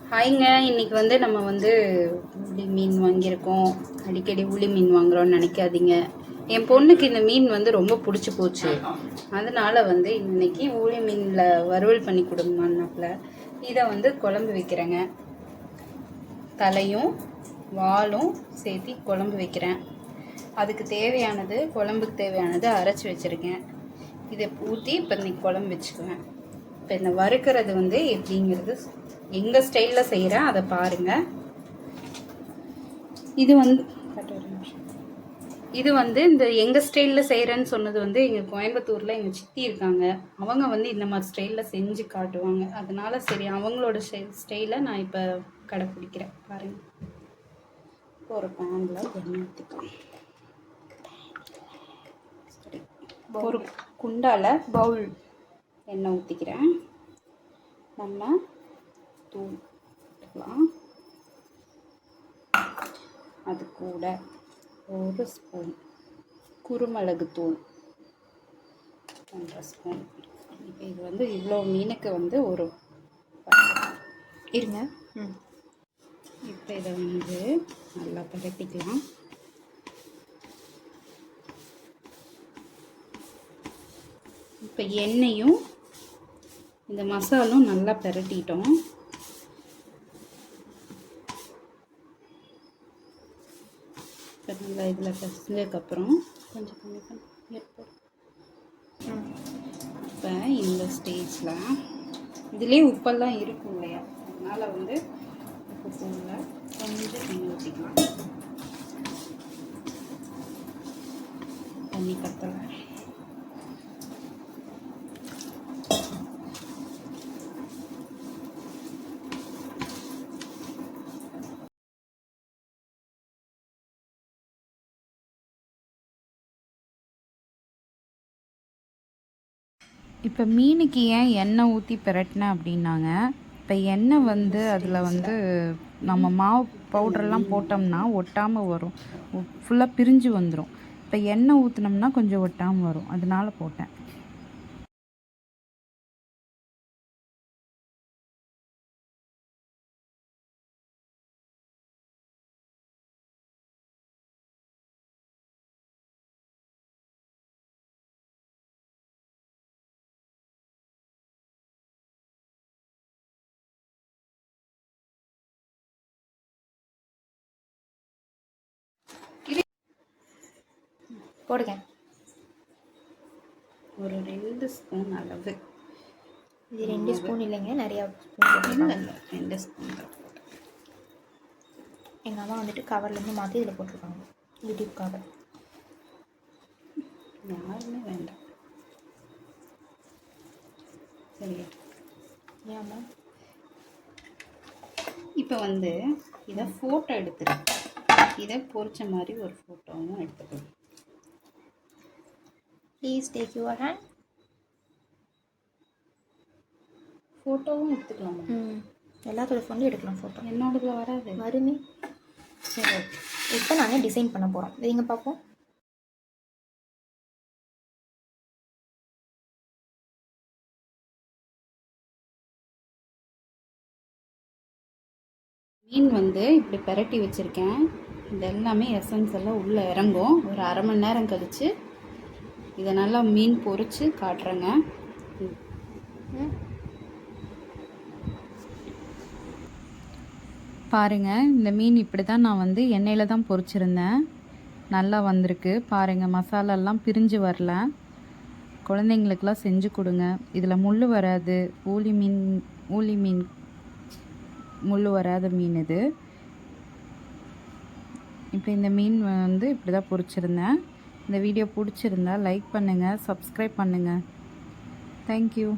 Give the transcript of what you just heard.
ஹாய்ங்க. இன்றைக்கி வந்து நம்ம வந்து ஊளி மீன் வாங்கியிருக்கோம். அடிக்கடி ஊளி மீன் வாங்குகிறோன்னு நினைக்காதீங்க. என் பொண்ணுக்கு இந்த மீன் வந்து ரொம்ப பிடிச்சி போச்சு. அதனால் வந்து இன்றைக்கி ஊளி மீனில் வறுவல் பண்ணி கொடுங்கன்னாப்புல இதை வந்து குழம்பு வைக்கிறேங்க. தலையும் வாலும் சேர்த்து குழம்பு வைக்கிறேன். அதுக்கு தேவையானது, குழம்புக்கு தேவையானது அரைச்சி வச்சுருக்கேன். இதை ஊற்றி இப்போ இன்றைக்கி குழம்பு வச்சுக்குவேன். இப்போ இந்த வறுக்கிறது வந்து எப்படிங்கிறது எங்கள் ஸ்டைலில் செய்கிறேன், அதை பாருங்கள். இது வந்து இந்த எங்கள் ஸ்டைலில் செய்கிறேன்னு சொன்னது வந்து எங்கள் கோயம்புத்தூரில் எங்கள் சித்தி இருக்காங்க. அவங்க வந்து இந்த மாதிரி ஸ்டைலில் செஞ்சு காட்டுவாங்க. அதனால சரி அவங்களோட ஸ்டைலை நான் இப்போ கடைப்பிடிக்கிறேன். பாருங்கள். இப்போ ஒரு பேனில் எண்ணெய் ஊற்றிக்கலாம். சரி, ஒரு குண்டால பவுல் எண்ணெய் ஊற்றிக்கிறேன். நம்ம தூள் போட்டுக்கலாம். அது கூட ஒரு ஸ்பூன் குருமிளகு தூள், 1.5 ஸ்பூன். இது வந்து இவ்வளோ மீனுக்கு வந்து ஒரு இருங்க. இப்போ இதை வந்து நல்லா பரட்டிக்கலாம். இப்போ எண்ணெயும் இந்த மசாலும் நல்லா பரட்டிட்டோம். இப்போ நல்லா இதில் செஞ்சதுக்கப்புறம் கொஞ்சம் கம்மி பண்ணி இப்போ இந்த ஸ்டேஜில் இதுலேயே உப்பெல்லாம் இருக்கும் இல்லையா, அதனால் வந்து உப்பு தூளில் கொஞ்சம் தண்ணி ஊற்றிக்கலாம். தண்ணி பத்தலை. இப்போ மீனுக்கு ஏன் எண்ணெய் ஊற்றி பிரட்டினேன் அப்படின்னாங்க, இப்போ எண்ணெய் வந்து அதில் வந்து நம்ம மாவு பவுடரெல்லாம் போட்டோம்னா ஒட்டாமல் வரும், ஃபுல்லாக பிரிஞ்சு வந்துடும். இப்போ எண்ணெய் ஊற்றினோம்னா கொஞ்சம் ஒட்டாமல் வரும், அதனால போட்டேன். போடுங்க. ஒரு 2 ஸ்பூன் அளவு. இது 2 ஸ்பூன் இல்லைங்க, நிறையா ஸ்பூன். இல்லை 2 ஸ்பூன் தான். எங்கள் அம்மா வந்துட்டு கவர்லேருந்து மாற்றி இதில் போட்டிருக்காங்க, யூடியூப் கவர். யாருமே வேண்டாம். சரியா? ஏம்மா இப்போ வந்து இதை ஃபோட்டோ எடுத்துருக்கேன். இதை பொரிச்ச மாதிரி ஒரு ஃபோட்டோவும் எடுத்துக்கணும். Please take your hand. ஃபோட்டோவும் எடுத்துக்கலாம். எல்லாத்தோட ஃபோன்லையும் எடுக்கலாம் ஃபோட்டோ. என்னோடதுல வராது. வருமே. சரி, இப்போ நாங்கள் டிசைன் பண்ண போகிறோம். வைங்க பார்ப்போம். மீன் வந்து இப்படி பரட்டி வச்சுருக்கேன். இது எல்லாமே எசன்ஸ் எல்லாம் உள்ளே இறங்கும். ஒரு அரை மணி நேரம் கழித்து இதை நல்லா மீன் பொரித்து காட்டுறேங்க. பாருங்கள், இந்த மீன் இப்படி தான் நான் வந்து எண்ணெயில் தான் பொரிச்சிருந்தேன். நல்லா வந்திருக்கு பாருங்கள். மசாலாலாம் பிரிஞ்சு வரல. குழந்தைங்களுக்கெல்லாம் செஞ்சு கொடுங்க. இதில் முள் வராது. ஊளி மீன் முள் வராத மீன் இது. இப்போ இந்த மீன் வந்து இப்படி தான் பொரிச்சிருந்தேன். இந்த வீடியோ பிடிச்சிருந்தா லைக் பண்ணுங்கள், சப்ஸ்கிரைப் பண்ணுங்கள். தேங்க்யூ.